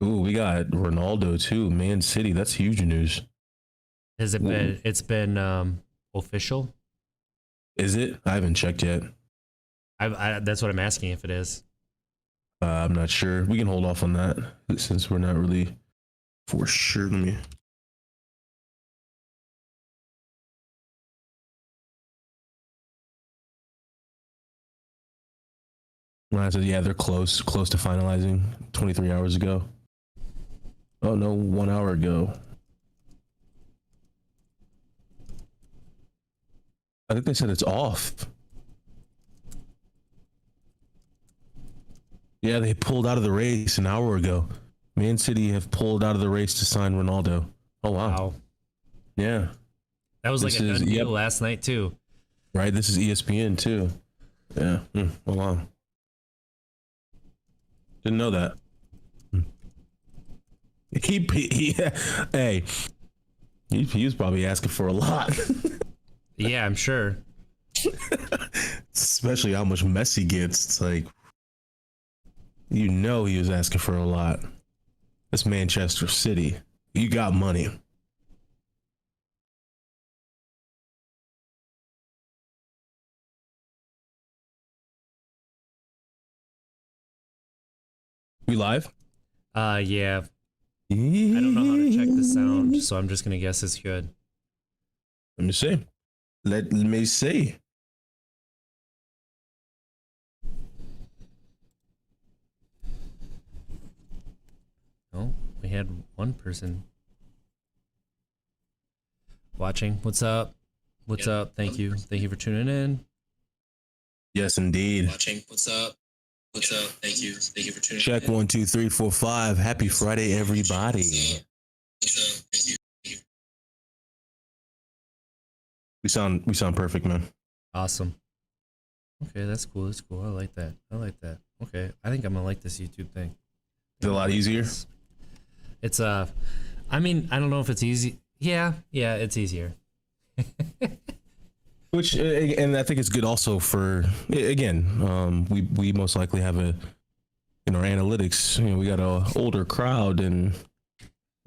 Ooh, we got Ronaldo too. Man City. That's huge news. Has it Ooh. been? It's been official. Is it? I haven't checked yet. That's what I'm asking if it is. I'm not sure. We can hold off on that since we're not really for sure. Let me. I said, yeah, they're close to finalizing 23 hours ago. Oh no, 1 hour ago. I think they said it's off. Yeah, they pulled out of the race an hour ago. Man City have pulled out of the race to sign Ronaldo. Oh wow. Yeah. That was like a done deal last night too. Right, this is ESPN too. Yeah. Oh wow. Didn't know that. He was probably asking for a lot. Yeah, I'm sure. Especially how much Messi gets. It's like, he was asking for a lot. It's Manchester City. You got money. We live? Yeah. I don't know how to check the sound, so I'm just gonna guess it's good. Let me see. Let me see. Oh, we had one person watching. What's up? What's up? Thank you. Thank you for tuning in. Yes, indeed. Watching. What's up? What's up? Thank you. Thank you for tuning in. Check 1, 2, 3, 4, 5. Happy Friday, everybody. What's up? Thank you. We sound perfect, man. Awesome. Okay, that's cool. That's cool. I like that. Okay, I think I'm gonna like this YouTube thing. It's a lot easier. It's I mean, I don't know if it's easy. Yeah, it's easier. Which, and I think it's good also for, again, we most likely have our analytics, we got a older crowd, and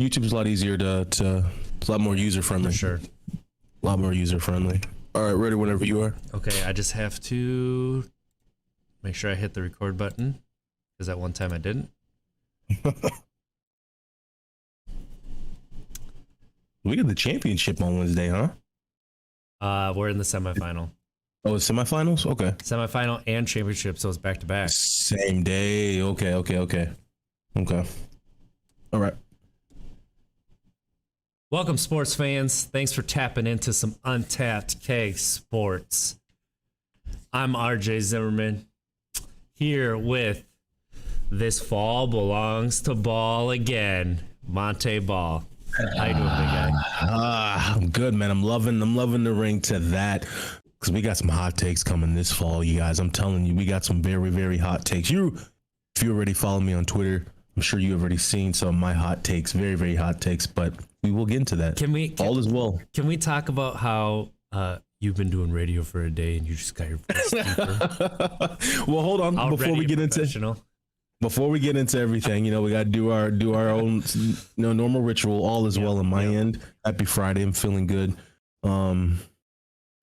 YouTube's a lot easier to it's a lot more user friendly. For sure. A lot more user friendly. All right, ready whenever you are. Okay, I just have to make sure I hit the record button, because that one time I didn't. We got the championship on Wednesday, huh? We're in the semifinal. Oh, it's semifinals? Okay. Semifinal and championship, so it's back to back. Same day. Okay. All right. Welcome, sports fans. Thanks for tapping into some Untapped Keg Sports. I'm RJ Zimmerman, here with This Fall Belongs to Ball Again, Montee Ball. How you doing, big guy? I'm good, man. I'm loving the ring to that, because we got some hot takes coming this fall, you guys. I'm telling you, we got some very, very hot takes. If you already follow me on Twitter, I'm sure you've already seen some of my hot takes, very, very hot takes, but we will get into that. All as well. Can we talk about how you've been doing radio for a day and you just got your voice deeper? Well, hold on. Before we get into everything, we got to do our own normal ritual. All is well on my end. Happy Friday. I'm feeling good.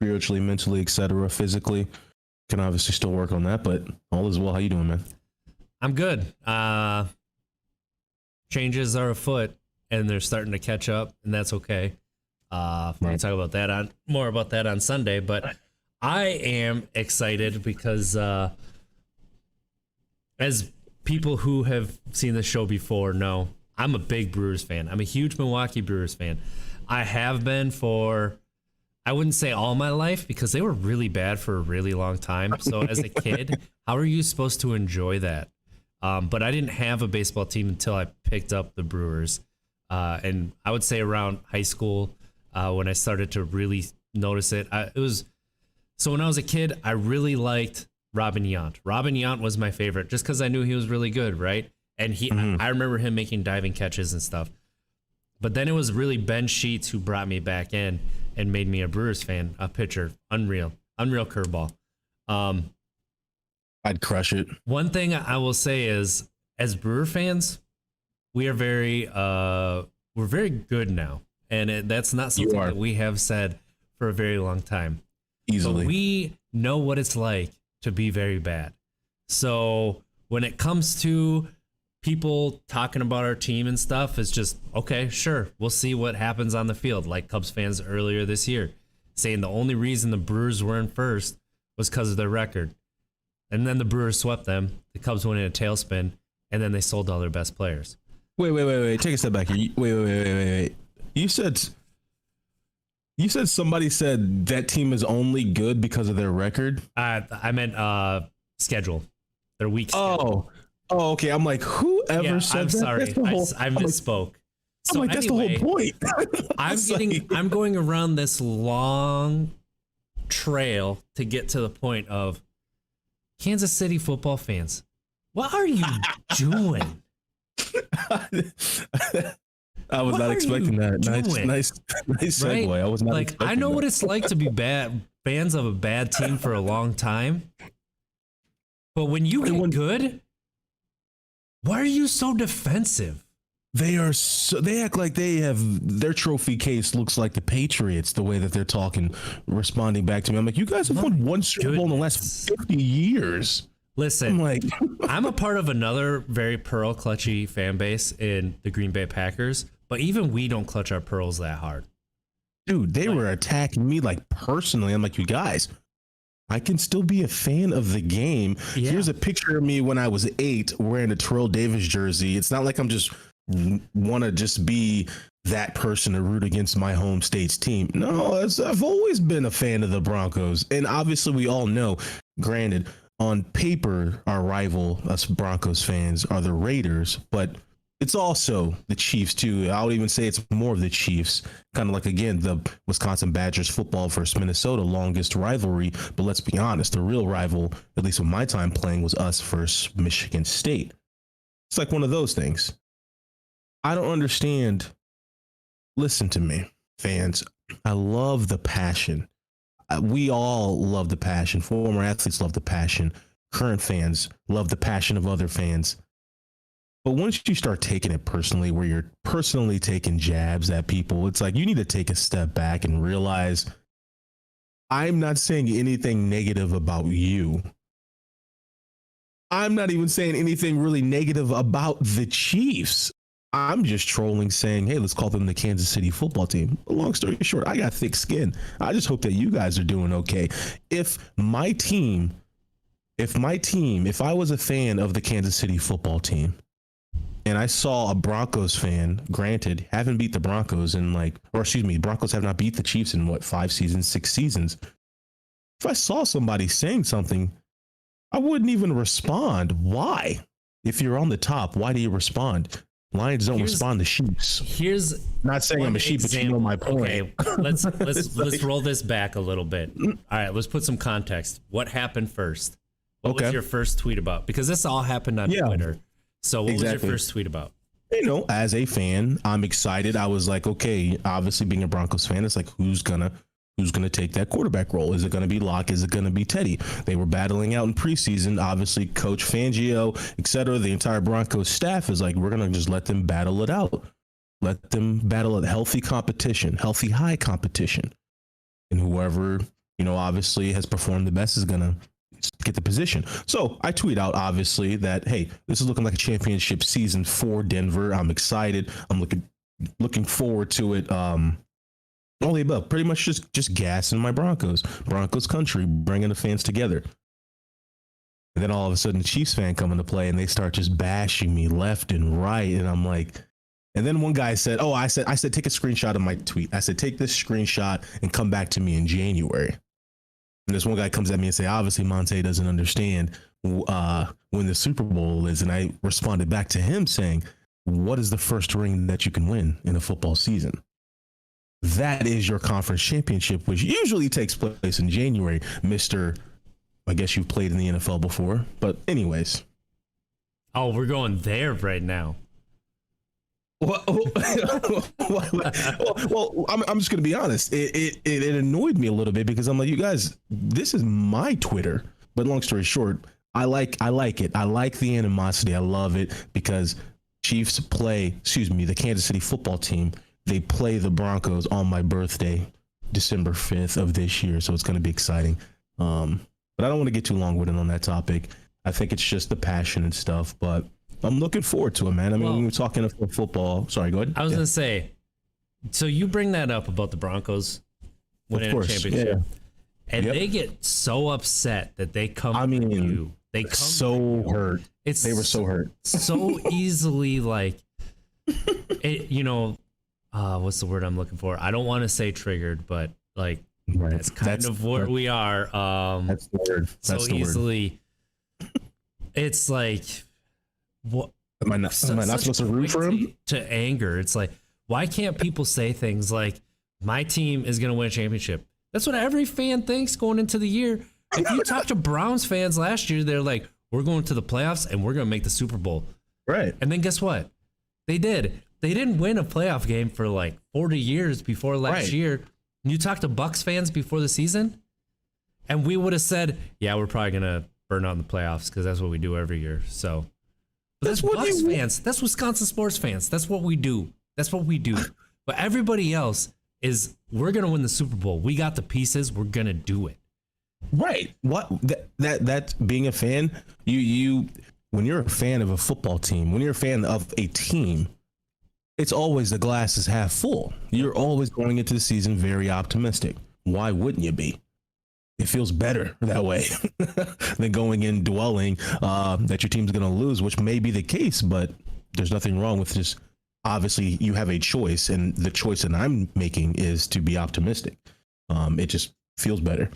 Spiritually, mentally, etc. Physically, can obviously still work on that, but all is well. How you doing, man? I'm good. Changes are afoot and they're starting to catch up, and that's okay. We're going to talk about that more about that on Sunday, but I am excited because as people who have seen the show before know, I'm a big Brewers fan. I'm a huge Milwaukee Brewers fan. I have been for, I wouldn't say all my life, because they were really bad for a really long time. So as a kid, how are you supposed to enjoy that? But I didn't have a baseball team until I picked up the Brewers. And I would say around high school, when I started to really notice it, so when I was a kid, I really liked Robin Yount. Robin Yount was my favorite just because I knew he was really good, right? And I remember him making diving catches and stuff. But then it was really Ben Sheets who brought me back in and made me a Brewers fan, a pitcher. Unreal curveball. I'd crush it. One thing I will say is, as Brewer fans, we are we're very good now, and that's not something that we have said for a very long time. Easily. But we know what it's like to be very bad. So when it comes to people talking about our team and stuff, it's just, okay, sure, we'll see what happens on the field. Like Cubs fans earlier this year saying the only reason the Brewers were in first was because of their record. And then the Brewers swept them. The Cubs went in a tailspin, and then they sold all their best players. Wait. Take a step back here. Wait. You said somebody said that team is only good because of their record. I meant schedule. Their weak schedule. Oh, okay. I'm like, whoever said I'm that? sorry. I misspoke. So I'm like, that's the whole point. I'm going around this long trail to get to the point of Kansas City football fans. What are you doing? I was not expecting that. Nice segue. Right? I was not like, expecting I know that. what it's like to be fans of a bad team for a long time. But when you get good, why are you so defensive? They act like they have their trophy case looks like the Patriots, the way that they're talking, responding back to me. I'm like, you guys have won one Super Bowl in the last 50 years. Listen, I'm like, I'm a part of another very pearl clutchy fan base in the Green Bay Packers, but even we don't clutch our pearls that hard. dude, they were attacking me like personally. I'm like, you guys, I can still be a fan of the game. Yeah. Here's a picture of me when I was 8 wearing a Terrell Davis jersey. It's not like I'm just want to just be that person to root against my home state's team. No, I've always been a fan of the Broncos. And obviously we all know, granted, on paper, our rival, us Broncos fans, are the Raiders, but it's also the Chiefs too. I would even say it's more of the Chiefs, kind of like, again, the Wisconsin Badgers football versus Minnesota, longest rivalry. But let's be honest, the real rival, at least with my time playing, was us versus Michigan State. It's like one of those things. I don't understand. Listen to me, fans. I love the passion. We all love the passion. Former athletes love the passion. Current fans love the passion of other fans. But once you start taking it personally, where you're personally taking jabs at people, it's like you need to take a step back and realize I'm not saying anything negative about you. I'm not even saying anything really negative about the Chiefs. I'm just trolling, saying, hey, let's call them the Kansas City football team. Long story short, I got thick skin. I just hope that you guys are doing okay. If I was a fan of the Kansas City football team and I saw a Broncos fan, granted, haven't beat the Broncos in Broncos have not beat the Chiefs in 5 seasons, 6 seasons. If I saw somebody saying something, I wouldn't even respond. Why? If you're on the top, why do you respond? Lions don't respond to sheeps. Here's not saying I'm a sheep, but you know my point. Okay, let's roll this back a little bit. All right, let's put some context. What happened first? What was your first tweet about? Because this all happened on Twitter. So what was your first tweet about? You know, as a fan, I'm excited. I was like, okay, obviously being a Broncos fan, it's like, who's gonna take that quarterback role? Is it gonna be Locke? Is it gonna be Teddy? They were battling out in preseason. Obviously, Coach Fangio, etc., the entire Broncos staff is like, we're gonna just let them battle it out. Let them battle a healthy competition, healthy high competition. And whoever, obviously has performed the best is gonna get the position. So I tweet out, obviously, that, hey, this is looking like a championship season for Denver. I'm excited. I'm looking forward to it. Only about pretty much just gassing my Broncos country, bringing the fans together. And then all of a sudden the Chiefs fan come into play and they start just bashing me left and right. And I'm like, and then one guy said, I said, take a screenshot of my tweet. I said, take this screenshot and come back to me in January. And this one guy comes at me and say, obviously Montee doesn't understand when the Super Bowl is. And I responded back to him saying, what is the first ring that you can win in a football season? That is your conference championship, which usually takes place in January. I guess you've played in the NFL before, but anyways. Oh, we're going there right now. Well, I'm just going to be honest. It annoyed me a little bit because I'm like, you guys, this is my Twitter. But long story short, I like it. I like the animosity. I love it because the Kansas City football team, they play the Broncos on my birthday, December 5th of this year. So it's going to be exciting. But I don't want to get too long-winded on that topic. I think it's just the passion and stuff, but I'm looking forward to it, man. I mean, when we're talking about football, sorry, go ahead. I was going to say, so you bring that up about the Broncos winning a championship, and they get so upset that they come to you. They come so hurt. They were so hurt. So easily, like, what's the word I'm looking for? I don't want to say triggered, but like, that's kind of where we are. That's the word. That's so easily. It's like, what? Am I not supposed to root for him? To anger. It's like, why can't people say things like, my team is going to win a championship? That's what every fan thinks going into the year. If you talk to Browns fans last year, they're like, we're going to the playoffs and we're going to make the Super Bowl. Right. And then guess what? They did. They didn't win a playoff game for like 40 years before last year. You talk to Bucs fans before the season, and we would have said, yeah, we're probably going to burn out in the playoffs because that's what we do every year. So but that's Bucs fans. That's Wisconsin sports fans. That's what we do. That's what we do. But everybody else is, we're going to win the Super Bowl. We got the pieces. We're going to do it. Right. What that being a fan, you when you're a fan of a football team, when you're a fan of a team, it's always the glass is half full. You're always going into the season very optimistic. Why wouldn't you be? It feels better that way than going in dwelling that your team's going to lose, which may be the case, but there's nothing wrong with just, obviously you have a choice, and the choice that I'm making is to be optimistic. It just feels better.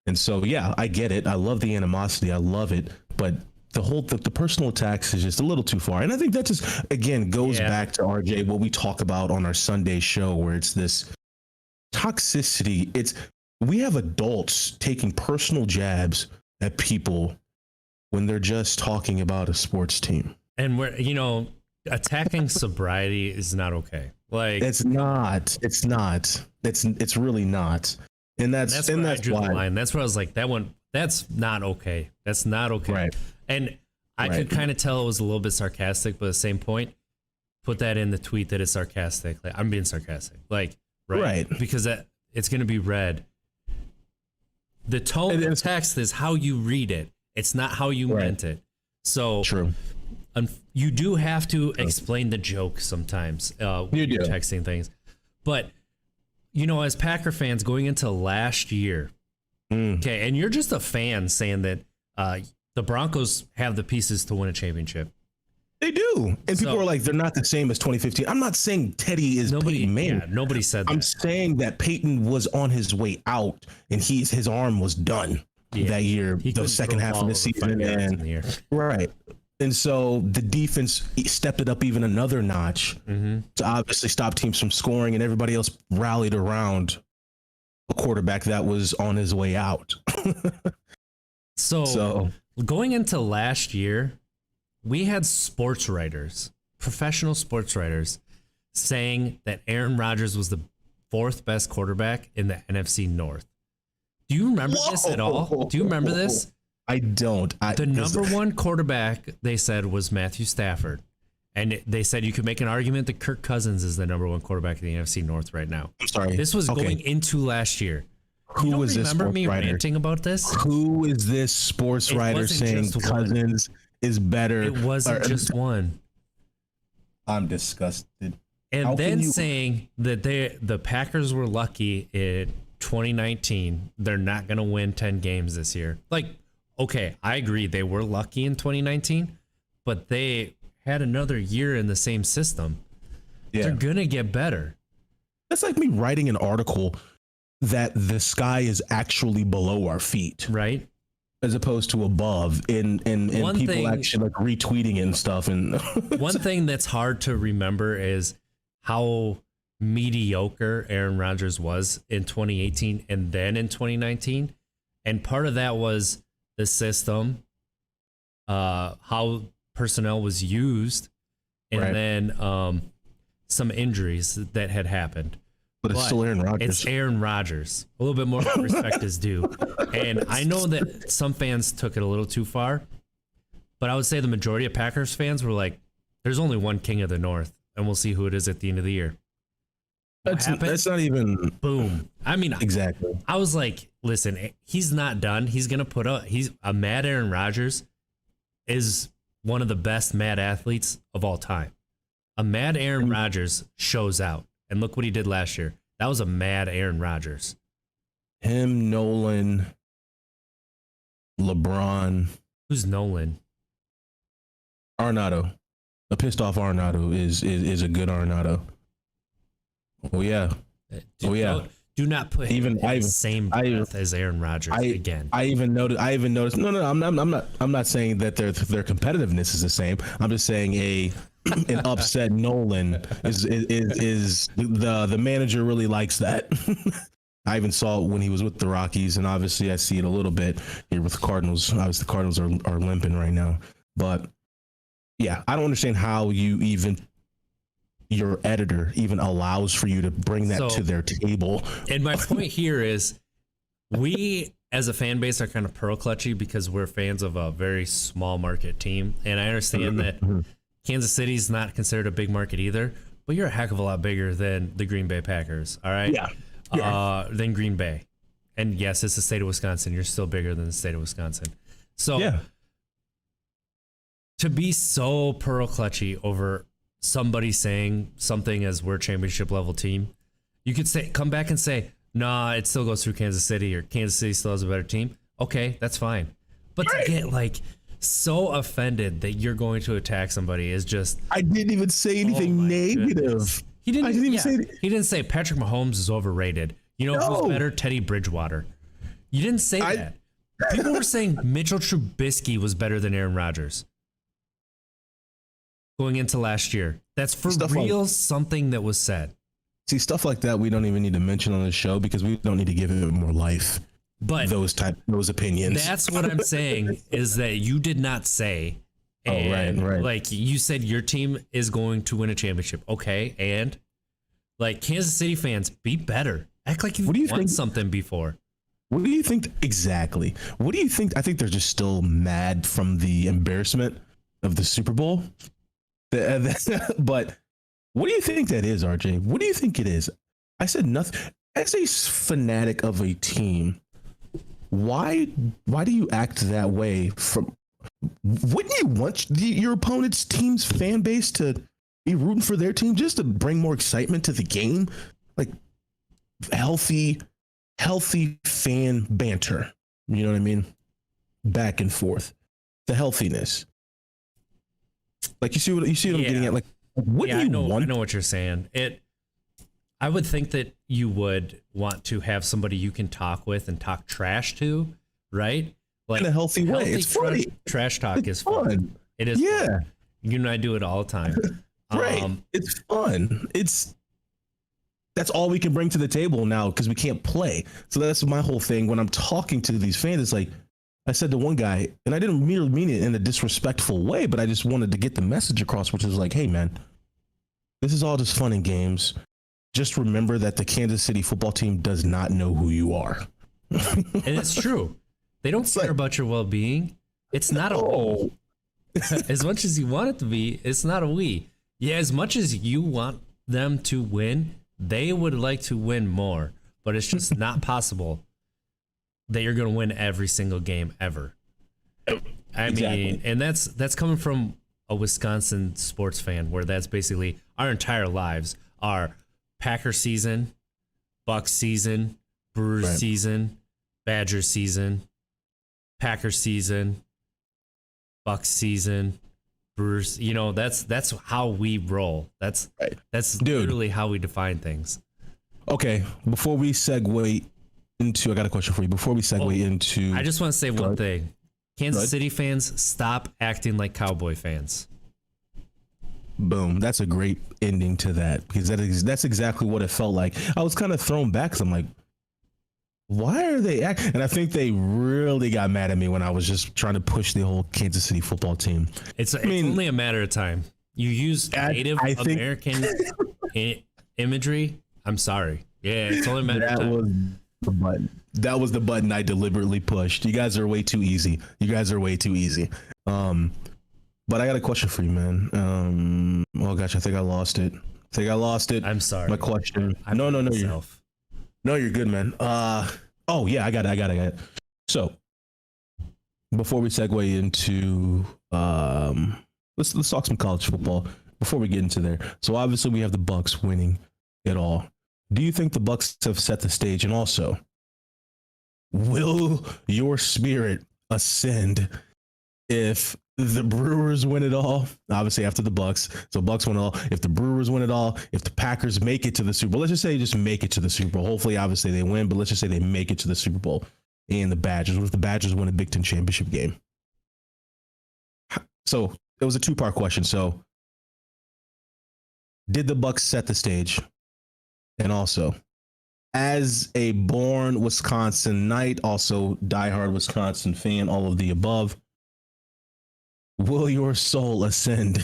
And so, yeah, I get it. I love the animosity. I love it. But the personal attacks is just a little too far. And I think that just, again, goes back to RJ, what we talk about on our Sunday show, where it's this toxicity. We have adults taking personal jabs at people when they're just talking about a sports team. And we're, attacking sobriety is not okay. Like, it's really not. And that's why I drew why. the line. That's where I was like, that's not okay. That's not okay. Right. And I could kind of tell it was a little bit sarcastic, but at the same point, put that in the tweet that it's sarcastic. Like, I'm being sarcastic. Like, right. Because it's going to be read. The tone of text is how you read it. It's not how you meant it. So true. You do have to explain the joke sometimes when you're texting things. But, as Packer fans going into last year, okay, and you're just a fan saying that the Broncos have the pieces to win a championship. They do. And people are like, they're not the same as 2015. I'm not saying Teddy is Peyton Manning. Yeah, nobody said that. I'm saying that Peyton was on his way out and his arm was done that year, the second half of the season. Right. And so the defense stepped it up even another notch to obviously stop teams from scoring, and everybody else rallied around a quarterback that was on his way out. So going into last year, we had sports writers, professional sports writers, saying that Aaron Rodgers was the fourth best quarterback in the NFC North. Do you remember this at all? Do you remember this? I don't. The number one quarterback, they said, was Matthew Stafford. And they said you could make an argument that Kirk Cousins is the number one quarterback in the NFC North right now. I'm sorry. This was going into last year. Who was this sports remember me writer? Ranting about this? Who is this sports writer saying Cousins is better? It wasn't just one. I'm disgusted. And then saying that the Packers were lucky in 2019. They're not going to win 10 games this year. Like, okay, I agree. They were lucky in 2019, but they had another year in the same system. Yeah. They're going to get better. That's like me writing an article that the sky is actually below our feet. Right. As opposed to above, and people actually like retweeting it and stuff. And one thing that's hard to remember is how mediocre Aaron Rodgers was in 2018 and then in 2019. And part of that was the system, how personnel was used, and then some injuries that had happened. But it's still Aaron Rodgers. It's Aaron Rodgers. A little bit more respect is due. And I know that some fans took it a little too far, but I would say the majority of Packers fans were like, There's only one king of the North, and we'll see who it is at the end of the year. That's not even boom. I mean, exactly. I was like, listen, he's not done. He's gonna put up. He's a mad Aaron Rodgers is one of the best mad athletes of all time. A mad Aaron Rodgers shows out, and look what he did last year. That was a mad Aaron Rodgers. Him, Nolan, LeBron. Who's Nolan? Arenado. A pissed off Arenado is a good Arenado. Oh yeah. Do not put him in the same breath as Aaron Rodgers again. I even noticed. No. I'm not saying that their competitiveness is the same. I'm just saying an upset Nolan is the manager really likes that. I even saw it when he was with the Rockies, and obviously I see it a little bit here with the Cardinals. Obviously, the Cardinals are limping right now, but yeah, I don't understand how your editor even allows for you to bring that to their table. And my point here is we as a fan base are kind of pearl clutchy because we're fans of a very small market team. And I understand that Kansas City's not considered a big market either, but you're a heck of a lot bigger than the Green Bay Packers. All right. Yeah. Than Green Bay. And yes, it's the state of Wisconsin. You're still bigger than the state of Wisconsin. So to be so pearl clutchy over somebody saying something as we're a championship level team, you could come back and say, nah, it still goes through Kansas City, or Kansas City still has a better team. Okay, that's fine. But to get like so offended that you're going to attack somebody is just. I didn't even say anything negative. Goodness. He didn't say Patrick Mahomes is overrated. You know who's better? Teddy Bridgewater. You didn't say that. People were saying Mitchell Trubisky was better than Aaron Rodgers going into last year. That's for real something that was said. See, stuff like that we don't even need to mention on the show because we don't need to give it more life. But those opinions. That's what I'm saying is that you did not say. And right. Like you said, your team is going to win a championship. Okay, and like Kansas City fans, be better. Act like you've won something before. What do you think exactly? What do you think? I think they're just still mad from the embarrassment of the Super Bowl. But what do you think that is, RJ? What do you think it is? I said nothing. As a fanatic of a team, why do you act that way? Wouldn't you want your opponent's team's fan base to be rooting for their team just to bring more excitement to the game? Like healthy fan banter. You know what I mean? Back and forth. The healthiness. Like you see what I'm getting at? Like I know what you're saying. I would think that you would want to have somebody you can talk with and talk trash to, right? Like in a healthy way. It's funny. Trash talk is fun. It is. Yeah. Fun. You and I do it all the time. Right. It's fun. That's all we can bring to the table now because we can't play. So that's my whole thing when I'm talking to these fans. It's like I said to one guy, and I didn't mean it in a disrespectful way, but I just wanted to get the message across, which is like, hey, man, this is all just fun and games. Just remember that the Kansas City football team does not know who you are. And it's true. They don't care about your well-being. It's not a we. As much as you want it to be, it's not a we. Yeah, as much as you want them to win, they would like to win more, but it's just not possible that you're going to win every single game ever. I mean, and that's coming from a Wisconsin sports fan where that's basically our entire lives are Packer season, Bucks season, Brewers season, Badger season, Packer season, Bucks season, Brewers. You know, that's how we roll. That's literally how we define things. Okay, before we segue into, I got a question for you. Before we segue into, I just want to say one thing. Kansas City fans, stop acting like Cowboy fans. Boom. That's a great ending to that because that's exactly what it felt like. I was kind of thrown back because I'm like, why are they acting? And I think they really got mad at me when I was just trying to push the whole Kansas City football team. It's only a matter of time. You use Native American imagery. I'm sorry. Yeah, it's only a matter of time. That was the button I deliberately pushed. You guys are way too easy. But I got a question for you, man. Oh gosh, I think I lost it. I'm sorry. My question. No, you're good, man. Oh yeah, I got it. So before we segue into let's talk some college football before we get into there. So obviously we have the Bucks winning it all. Do you think the Bucks have set the stage? And also, will your spirit ascend if the Brewers win it all? Obviously after the Bucks. So Bucks win it all. If the Brewers win it all, if the Packers make it to the Super Bowl, let's just say make it to the Super Bowl. Hopefully, obviously they win, but let's just say they make it to the Super Bowl. And the Badgers, what if the Badgers win a Big Ten championship game? So it was a two-part question. So did the Bucks set the stage? And also, as a born Wisconsinite, also diehard Wisconsin fan, all of the above, will your soul ascend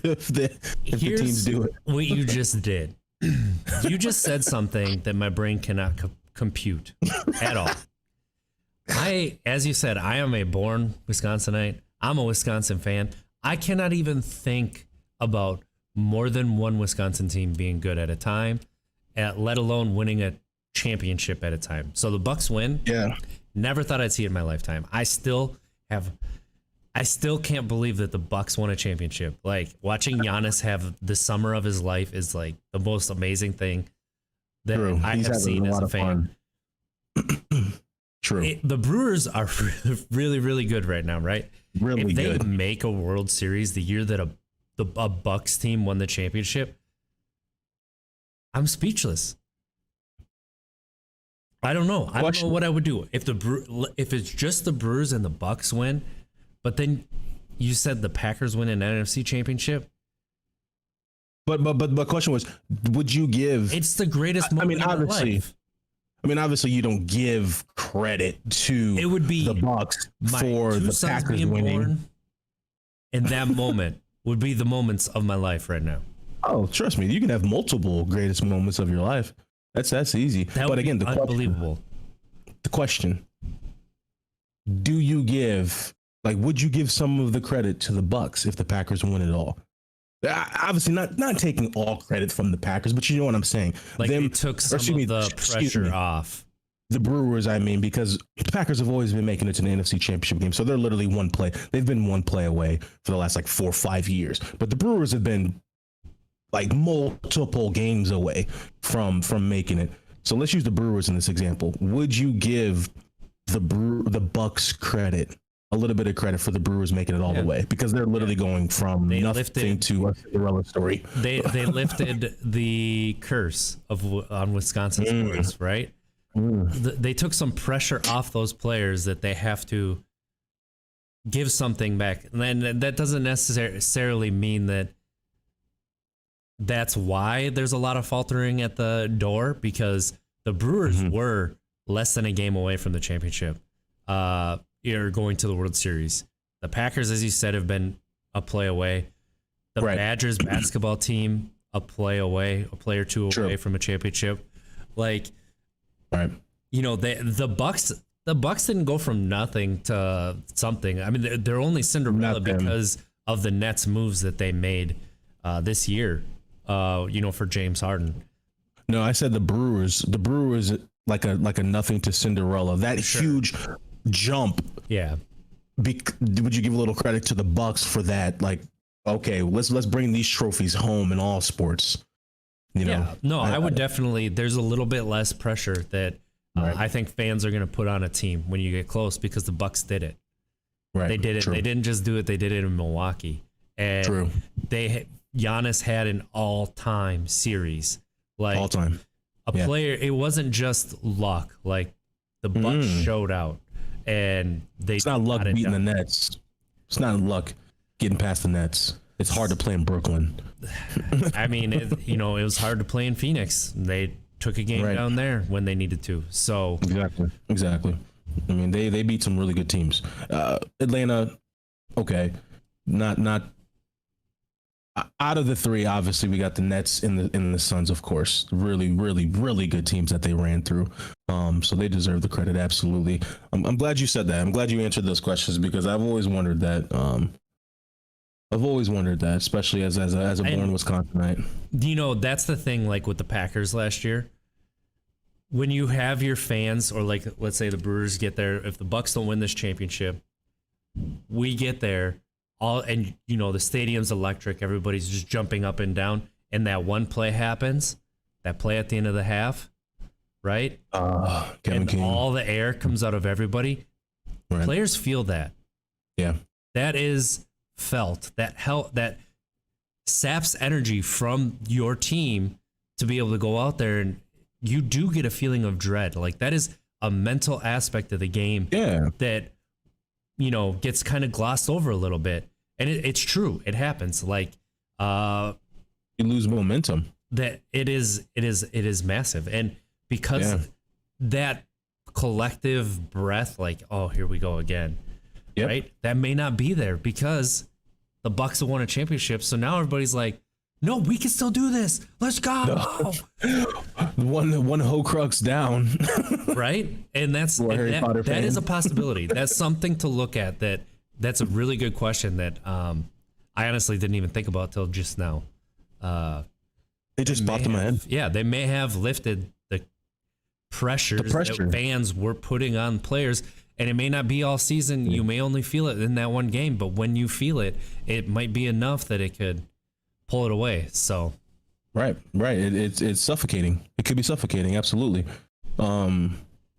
if the teams do it? What you just did. You just said something that my brain cannot compute at all. As you said, I am a born Wisconsinite. I'm a Wisconsin fan. I cannot even think about more than one Wisconsin team being good at a time, let alone winning a championship at a time. So the Bucks win. Yeah. Never thought I'd see it in my lifetime. I still can't believe that the Bucks won a championship. Like, watching Giannis have the summer of his life is like the most amazing thing that I have seen as a fan. True. The Brewers are really, really good right now, right? Really if good. They make a World Series the year that a Bucks team won the championship, I'm speechless. I don't know. I don't know what I would do if it's just the Brewers and the Bucks win, but then you said the Packers win an NFC championship. But my question was, would you give? It's the greatest moment of my life. Obviously, you don't give credit to the Bucks for the Packers winning. And that moment would be the moments of my life right now. Oh, trust me, you can have multiple greatest moments of your life. That's easy. But again, unbelievable. The question: do you would you give some of the credit to the Bucks if the Packers win it all? Obviously, not taking all credit from the Packers, but you know what I'm saying. Like, they took some of the pressure off. The Brewers, because the Packers have always been making it to the NFC Championship game, so they're literally one play. They've been one play away for the last 4 or 5 years. But the Brewers have been multiple games away from making it. So let's use the Brewers in this example. Would you give the Bucks credit? A little bit of credit for the Brewers making it all the way, because they're literally going from nothing to a Cinderella story. They lifted the curse on Wisconsin sports, right? They took some pressure off those players that they have to give something back. And then that doesn't necessarily mean that's why there's a lot of faltering at the door, because the Brewers were less than a game away from the championship. You're going to the World Series. The Packers, as you said, have been a play away. The Badgers basketball team, a play or two away from a championship. The Bucks didn't go from nothing to something. I mean, they're only Cinderella because of the Nets moves that they made this year. For James Harden. No, I said the Brewers. The Brewers like a nothing to Cinderella. That huge jump. Yeah. Would you give a little credit to the Bucks for that? Okay, let's bring these trophies home in all sports. No, I would definitely. There's a little bit less pressure that I think fans are going to put on a team when you get close, because the Bucks did it. Right. They did it. True. They didn't just do it. They did it in Milwaukee. And Giannis had an all-time series. All-time. Player. It wasn't just luck. The Bucks showed out, and it's not luck beating the Nets. It's not luck getting past the Nets. It's hard to play in Brooklyn. I mean, it was hard to play in Phoenix. They took a game down there when they needed to. So exactly. I mean, they beat some really good teams. Atlanta, okay, not. Out of the three, obviously, we got the Nets and the Suns, of course. Really, really, really good teams that they ran through. So they deserve the credit, absolutely. I'm glad you said that. I'm glad you answered those questions, because I've always wondered that. I've always wondered that, especially as a born Wisconsinite. That's the thing, like with the Packers last year. When you have your fans, or like let's say the Brewers get there, if the Bucks don't win this championship, we get there, the stadium's electric, everybody's just jumping up and down, and that one play happens, that play at the end of the half, right? Kevin King. All the air comes out of everybody. Right. Players feel that. Yeah. That is felt. That saps energy from your team to be able to go out there, and you do get a feeling of dread. Like that is a mental aspect of the game. Yeah. That gets kind of glossed over a little bit, and it's true. It happens. Like you lose momentum. That it is massive, and because that collective breath, like, oh, here we go again, right? That may not be there because the Bucks have won a championship. So now everybody's like, no, we can still do this. Let's go. No. One Horcrux down. Right? And that is a possibility. That's something to look at. That's a really good question that I honestly didn't even think about till just now. It just popped in my head. Yeah, they may have lifted the pressure that fans were putting on players, and it may not be all season. You may only feel it in that one game, but when you feel it, it might be enough that it could pull it away. So, right. It's suffocating. It could be suffocating. Absolutely. No.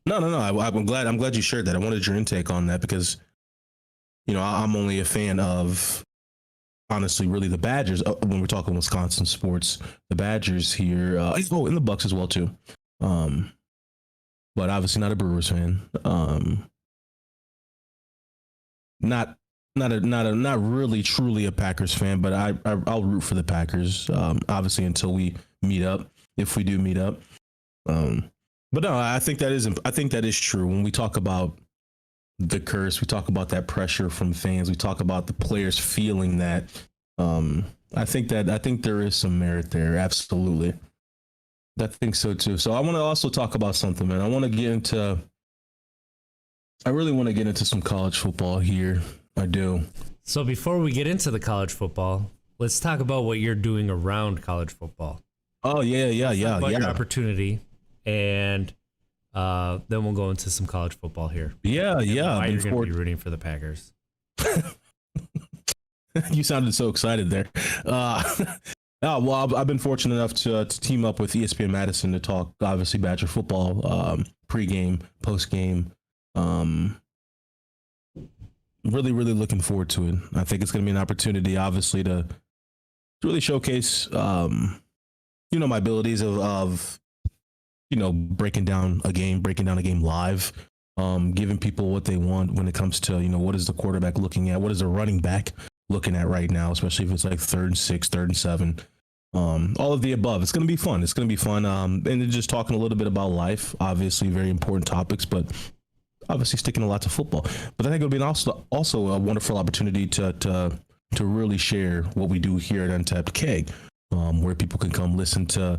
I'm glad you shared that. I wanted your intake on that because, I'm only a fan of, honestly, really the Badgers. When we're talking Wisconsin sports, the Badgers here, and the Bucks as well too. But obviously not a Brewers fan. Not really truly a Packers fan, but I'll root for the Packers. Obviously until we meet up, if we do meet up. But no, I think that is true. When we talk about the curse, we talk about that pressure from fans, we talk about the players feeling that. I think there is some merit there. Absolutely. I think so too. So I want to also talk about something, man. I really want to get into some college football here. I do. So before we get into the college football, let's talk about what you're doing around college football. Oh yeah. Your opportunity, and then we'll go into some college football here. Yeah. Why you're going to be rooting for the Packers? You sounded so excited there. Well, I've been fortunate enough to team up with ESPN Madison to talk, obviously, Badger football, pregame, postgame. Really, really looking forward to it. I think it's going to be an opportunity, obviously, to really showcase, my abilities of breaking down a game live, giving people what they want when it comes to, what is the quarterback looking at, what is the running back looking at right now, especially if it's like 3rd and 6, 3rd and 7, all of the above. It's going to be fun. And then just talking a little bit about life, obviously very important topics, but obviously sticking a lot to football. But I think it'll be also a wonderful opportunity to really share what we do here at Untapped Keg, where people can come listen to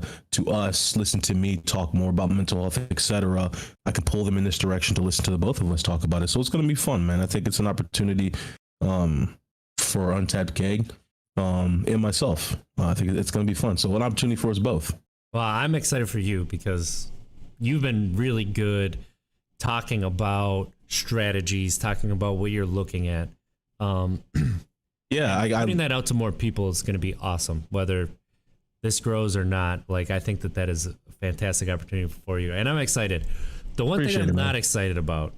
us, listen to me talk more about mental health, etc. I can pull them in this direction to listen to the both of us talk about it. So it's going to be fun, man. I think it's an opportunity for Untapped Keg and myself. I think it's going to be fun. So an opportunity for us both. Well, I'm excited for you because you've been really good talking about strategies, talking about what you're looking at. Putting that out to more people is going to be awesome, whether this grows or not. Like, I think that is a fantastic opportunity for you, and I'm excited. The one thing I'm not excited about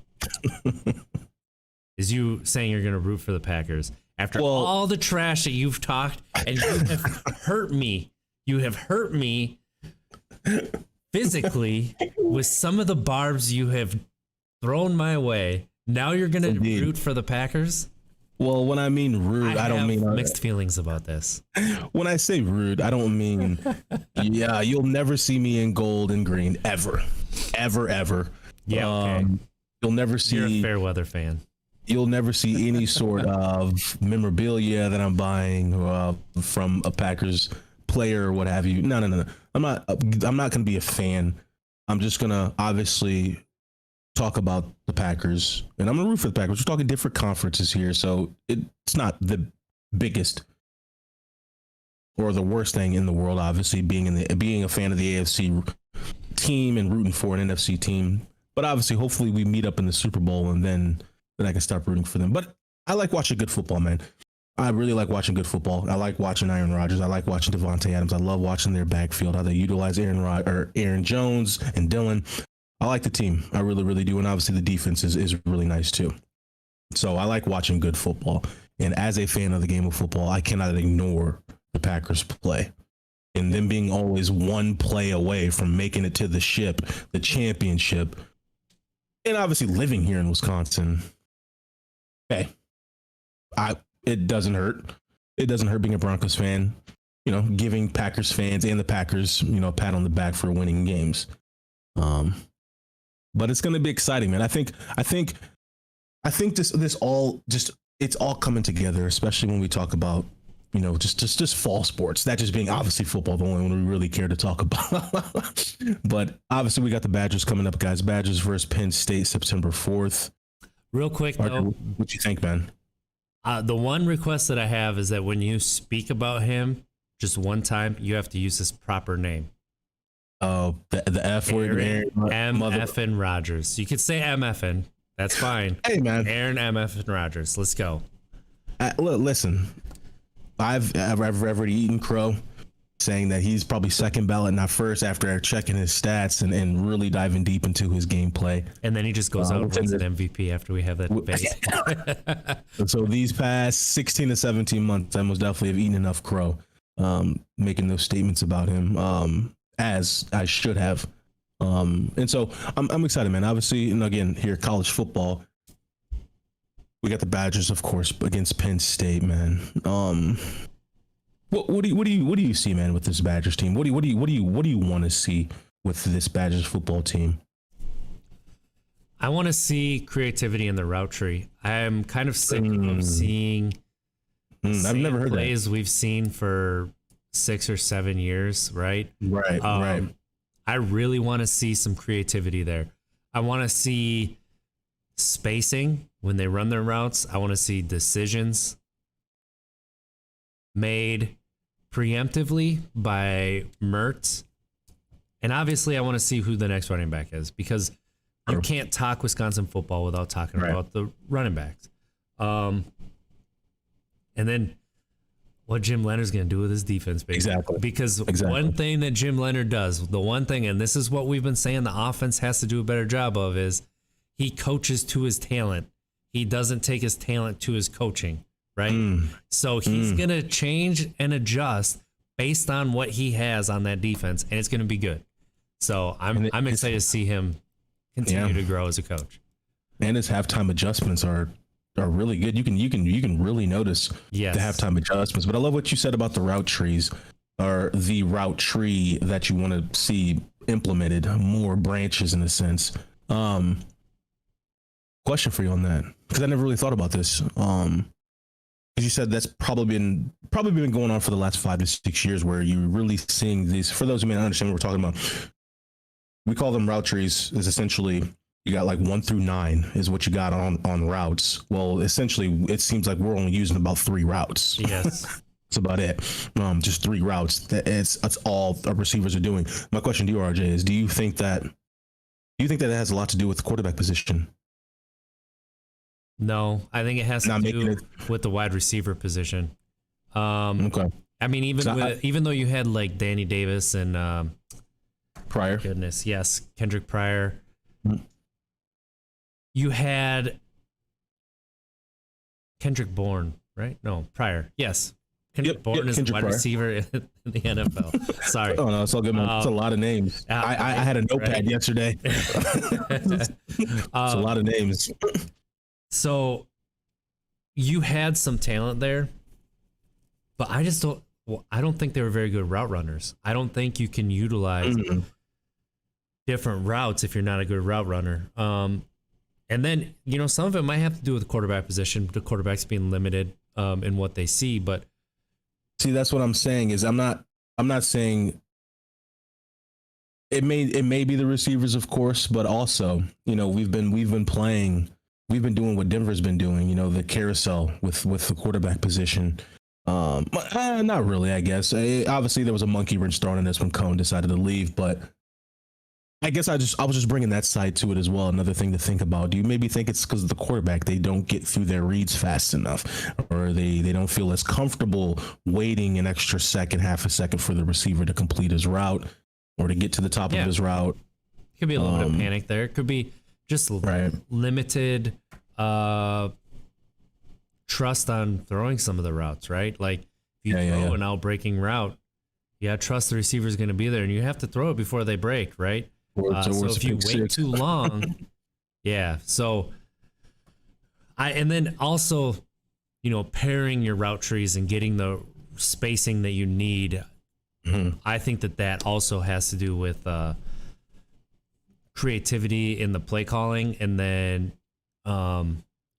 is you saying you're going to root for the Packers after all the trash that you've talked, and you have hurt me. You have hurt me physically with some of the barbs you have thrown my way. Now you're going to root for the Packers? Well, when I mean rude, I don't mean mixed feelings about this. When I say rude, I don't mean you'll never see me in gold and green ever. Yeah, okay. You'll never see. You're a fair weather fan. You'll never see any sort of memorabilia that I'm buying from a Packers player or what have you. No. I'm not going to be a fan. I'm just going to obviously talk about the Packers, and I'm going to root for the Packers. We're talking different conferences here, so it's not the biggest or the worst thing in the world, obviously, being a fan of the AFC team and rooting for an NFC team. But obviously, hopefully we meet up in the Super Bowl and then I can start rooting for them. But I like watching good football, man. I really like watching good football. I like watching Aaron Rodgers. I like watching Devontae Adams. I love watching their backfield, how they utilize Aaron Jones and Dylan. I like the team. I really, really do. And obviously the defense is really nice too. So I like watching good football. And as a fan of the game of football, I cannot ignore the Packers play. And them being always one play away from making it to the championship. And obviously living here in Wisconsin. Hey, it doesn't hurt. It doesn't hurt being a Broncos fan, giving Packers fans and the Packers, a pat on the back for winning games. But it's going to be exciting, man. I think this all just, it's all coming together, especially when we talk about, just fall sports, that just being obviously football, the only one we really care to talk about. But obviously we got the Badgers coming up, guys. Badgers versus Penn State, September 4th. Real quick, though, what you think, man? The one request that I have is that when you speak about him just one time, you have to use his proper name. Oh, the F word, MFN Rodgers. You could say MFN. That's fine. Hey, man. Aaron MFN Rodgers. Let's go. Listen, I've already eaten crow, saying that he's probably second ballot, not first, after checking his stats and really diving deep into his gameplay. And then he just goes out and wins an MVP after we have that debate. So these past 16 to 17 months, I most definitely have eaten enough crow, making those statements about him, as I should have. And so I'm excited, man. Obviously, and again, here, college football, we got the Badgers, of course, against Penn State, man. What do you see, man, with this Badgers team? What do you want to see with this Badgers football team? I want to see creativity in the route tree. I'm kind of sick of seeing I've never heard plays we've seen for 6 or 7 years, right? Right. I really want to see some creativity there. I want to see spacing when they run their routes. I want to see decisions made preemptively by Mertz. And obviously I want to see who the next running back is, because you can't talk Wisconsin football without talking about the running backs. And then what Jim Leonard's going to do with his defense, basically. Exactly. Because one thing that Jim Leonard does, the one thing, and this is what we've been saying the offense has to do a better job of, is he coaches to his talent. He doesn't take his talent to his coaching, right? So he's going to change and adjust based on what he has on that defense, and it's going to be good. So I'm excited to see him continue to grow as a coach. And his halftime adjustments are really good. You can really notice the halftime adjustments. But I love what you said about the route trees, or the route tree that you want to see implemented, more branches in a sense. Question for you on that, because I never really thought about this. Because you said that's probably been going on for the last 5 to 6 years, where you're really seeing these. For those who may not understand what we're talking about, we call them route trees. Is essentially you got like 1 through 9 is what you got on routes. Well, essentially, it seems like we're only using about 3 routes. Yes. That's about it. Just 3 routes. That's all our receivers are doing. My question to you, RJ, is do you think that it has a lot to do with the quarterback position? No, I think it has to do with the wide receiver position. Okay. I mean, even though you had like Danny Davis and Pryor. Goodness, yes, Kendrick Pryor. You had Kendrick Bourne, right? No, Pryor. Yes. Kendrick Bourne is a wide receiver in the NFL. Sorry. Oh, no, it's all good, man. It's a lot of names. I had a notepad yesterday. It's a lot of names. So you had some talent there, but I don't think they were very good route runners. I don't think you can utilize different routes if you're not a good route runner. And then, some of it might have to do with the quarterback position, the quarterbacks being limited in what they see. But see, that's what I'm saying is I'm not saying it may be the receivers, of course, but also, we've been doing what Denver's been doing, the carousel with the quarterback position. Not really, I guess. Obviously, there was a monkey wrench thrown in this when Cohn decided to leave, but I guess I was just bringing that side to it as well. Another thing to think about. Do you maybe think it's because of the quarterback? They don't get through their reads fast enough, or they don't feel as comfortable waiting an extra second, half a second for the receiver to complete his route or to get to the top of his route. Could be a little bit of panic there. It could be just limited trust on throwing some of the routes, right? Like if you throw an out-breaking route, you gotta trust the receiver is going to be there, and you have to throw it before they break, right? So if you wait too long, So and then also, pairing your route trees and getting the spacing that you need. I think that also has to do with creativity in the play calling, and then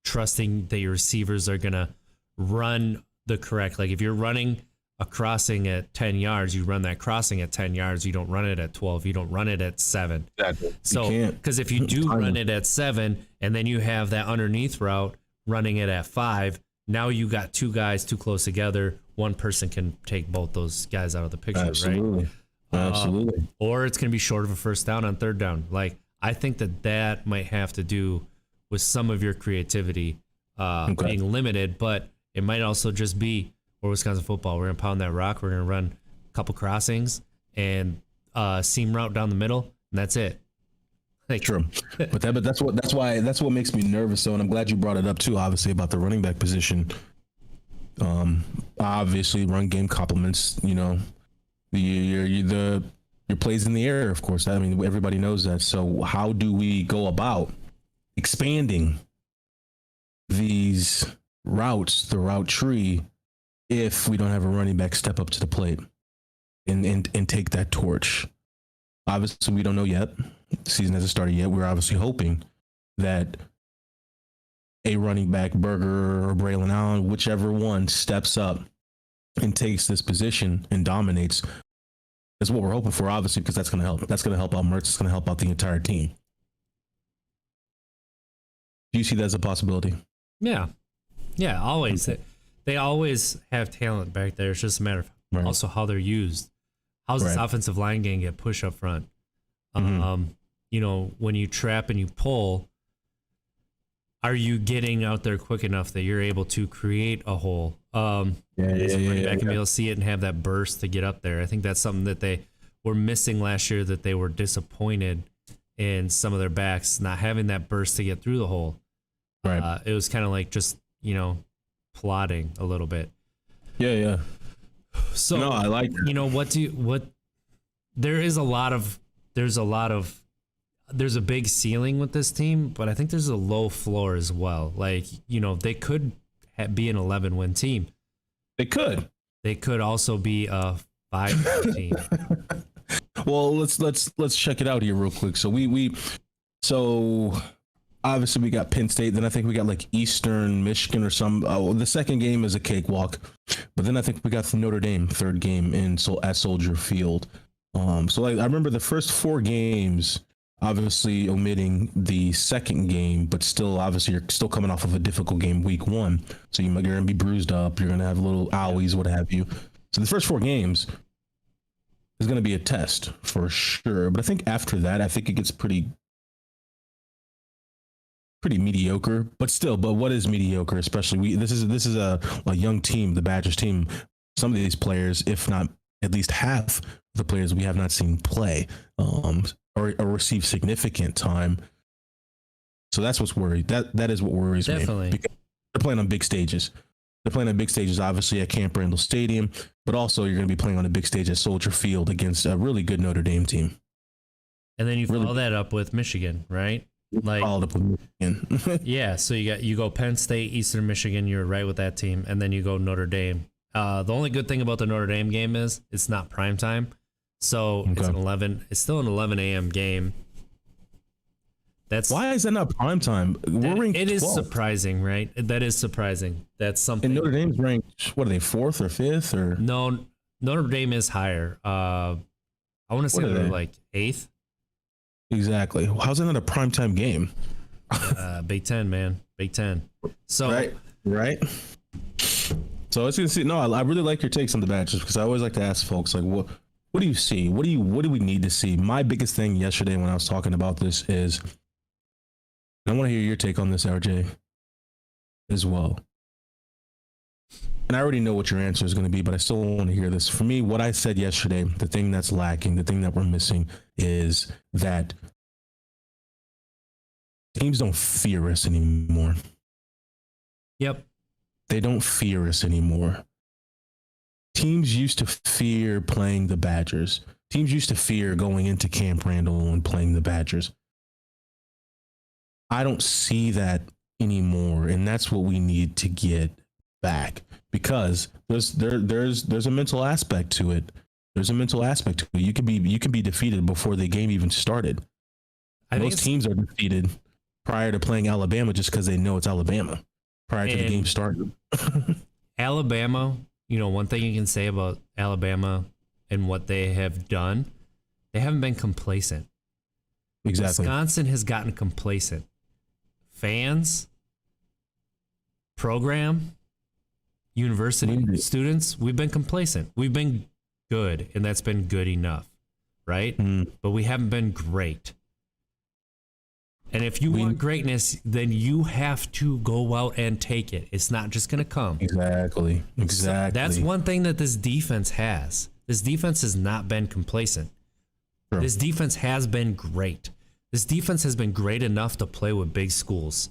trusting that your receivers are gonna run the correct. Like if you're running a crossing at 10 yards, you run that crossing at 10 yards. You don't run it at 12. You don't run it at 7. Exactly. So, because if you do run it at 7 and then you have that underneath route running it at 5, now you got two guys too close together. One person can take both those guys out of the picture, right? Absolutely. Or it's going to be short of a first down on third down. Like, I think that might have to do with some of your creativity being limited, but it might also just be, or Wisconsin football, we're going to pound that rock. We're going to run a couple crossings and seam route down the middle, and that's it. Like, True, but that's what makes me nervous. So, and I'm glad you brought it up too. Obviously, about the running back position. Obviously, run game complements. Your plays in the air, of course. I mean, everybody knows that. So, how do we go about expanding these routes, the route tree, if we don't have a running back step up to the plate and take that torch? Obviously, we don't know yet. The season hasn't started yet. We're obviously hoping that a running back, Berger or Braylon Allen, whichever one steps up and takes this position and dominates, is what we're hoping for, obviously, because that's going to help. That's going to help out Mertz. It's going to help out the entire team. Do you see that as a possibility? Yeah, always. Okay. They always have talent back there. It's just a matter of also how they're used. How's this offensive line going to get push up front? When you trap and you pull, are you getting out there quick enough that you're able to create a hole? Running back and be able to see it and have that burst to get up there. I think that's something that they were missing last year, that they were disappointed in some of their backs not having that burst to get through the hole. Right. It was kind of like just, plodding a little bit. Yeah. So, no, I like that. There's a big ceiling with this team, but I think there's a low floor as well. Like, they could be an 11-win team. They could. They could also be a 5-win team. Well, let's check it out here real quick. So obviously we got Penn State. Then I think we got like Eastern Michigan or some. The second game is a cakewalk, but then I think we got the Notre Dame third game at Soldier Field. So like I remember the first 4 games, obviously omitting the second game, but still obviously you're still coming off of a difficult game week 1. So you're going to be bruised up. You're going to have little owies, what have you. So the first 4 games is going to be a test for sure. But I think after that, I think it gets pretty mediocre, but what is mediocre? Especially this is a young team, the Badgers team. Some of these players, if not at least half the players we have not seen play, or receive significant time. So that's what's worried. That is what worries me. Because they're playing on big stages. They're playing on big stages, obviously at Camp Randall Stadium, but also you're going to be playing on a big stage at Soldier Field against a really good Notre Dame team. And then you follow that up with Michigan, right? Yeah, so you go Penn State, Eastern Michigan, you're right with that team, and then you go Notre Dame. The only good thing about the Notre Dame game is it's not prime time, so it's still an 11 a.m. game. Why is that not prime time? We're ranked 12th. It is surprising, right? That is surprising. That's something. And Notre Dame's ranked, what are they, 4th or 5th or? No, Notre Dame is higher. I want to say they're like 8th. Exactly. How's that not a primetime game? Big Ten, man. Big Ten. So right. So it's gonna see. No, I really like your takes on the Badgers because I always like to ask folks like, what do you see? What do we need to see? My biggest thing yesterday when I was talking about this is, and I want to hear your take on this, RJ, as well. And I already know what your answer is going to be, but I still want to hear this. For me, what I said yesterday, the thing that's lacking, the thing that we're missing is that teams don't fear us anymore. Yep. They don't fear us anymore. Teams used to fear playing the Badgers. Teams used to fear going into Camp Randall and playing the Badgers. I don't see that anymore, and that's what we need to get back, because there's a mental aspect to it. There's a mental aspect to it. You can be defeated before the game even started. Most teams are defeated prior to playing Alabama just because they know it's Alabama prior to the game starting. Alabama, one thing you can say about Alabama and what they have done, they haven't been complacent. Exactly. Wisconsin has gotten complacent. Fans, program, university students, we've been complacent. We've been good, and that's been good enough, right? But we haven't been great. And if you want greatness, then you have to go out and take it. It's not just going to come. Exactly. That's one thing that this defense has. This defense has not been complacent. Sure. This defense has been great. This defense has been great enough to play with big schools.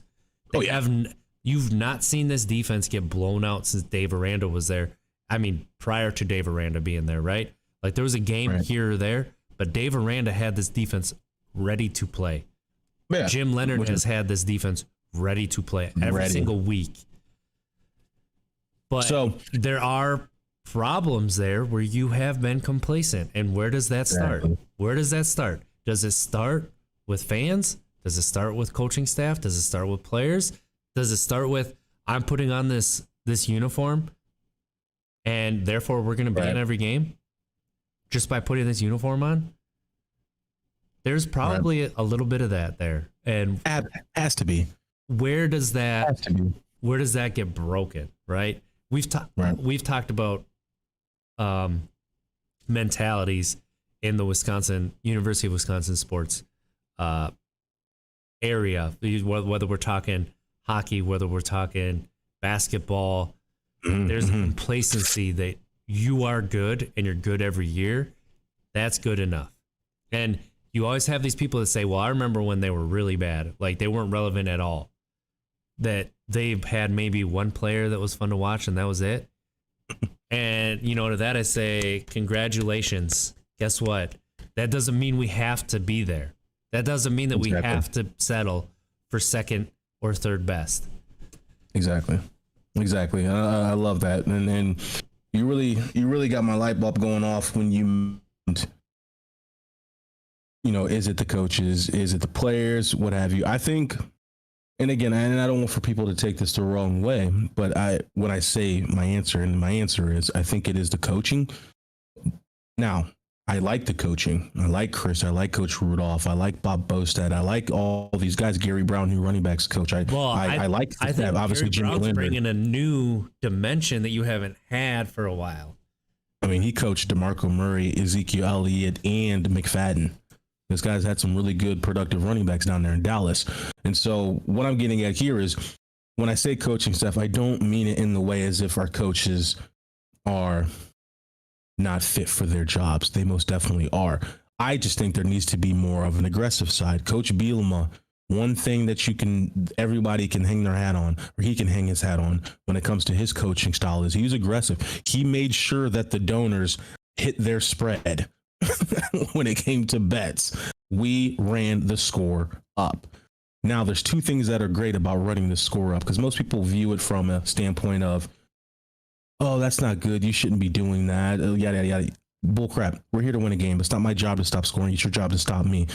You've not seen this defense get blown out since Dave Aranda was there. I mean, prior to Dave Aranda being there, right? Like, there was a game here or there, but Dave Aranda had this defense ready to play. Yeah. Jim Leonard has had this defense ready to play every single week. But there are problems there where you have been complacent. And where does that start? Where does that start? Does it start with fans? Does it start with coaching staff? Does it start with players? Does it start with, I'm putting on this uniform and therefore we're going to be in every game just by putting this uniform on? There's probably a little bit of that there. And has to be. Where does that get broken, right? We've talked about mentalities in the University of Wisconsin sports area, whether we're talking hockey, whether we're talking basketball. There's a complacency that you are good and you're good every year. That's good enough. And you always have these people that say, well, I remember when they were really bad. Like, they weren't relevant at all. That they've had maybe one player that was fun to watch and that was it. And, to that I say, congratulations. Guess what? That doesn't mean we have to be there. That doesn't mean that we have to settle for second or third best. Exactly. I love that. And you really got my light bulb going off when you, is it the coaches? Is it the players? What have you? I think, and again, and I don't want for people to take this the wrong way, but when I say my answer is, I think it is the coaching. Now, I like the coaching. I like Chris. I like Coach Rudolph. I like Bob Bostad. I like all these guys. Gary Brown, new running backs coach. I like. I think obviously Jimmy Linder bringing a new dimension that you haven't had for a while. I mean, he coached DeMarco Murray, Ezekiel Elliott, and McFadden. This guy's had some really good, productive running backs down there in Dallas. And so what I'm getting at here is, when I say coaching staff, I don't mean it in the way as if our coaches are not fit for their jobs. They most definitely are. I just think there needs to be more of an aggressive side. Coach Bielema, one thing that everybody can hang their hat on, or he can hang his hat on when it comes to his coaching style, is he's aggressive. He made sure that the donors hit their spread. When it came to bets, we ran the score up. Now, there's two things that are great about running the score up, because most people view it from a standpoint of, oh, that's not good, you shouldn't be doing that, yada, yada, yada. Bull crap. We're here to win a game. It's not my job to stop scoring. It's your job to stop me.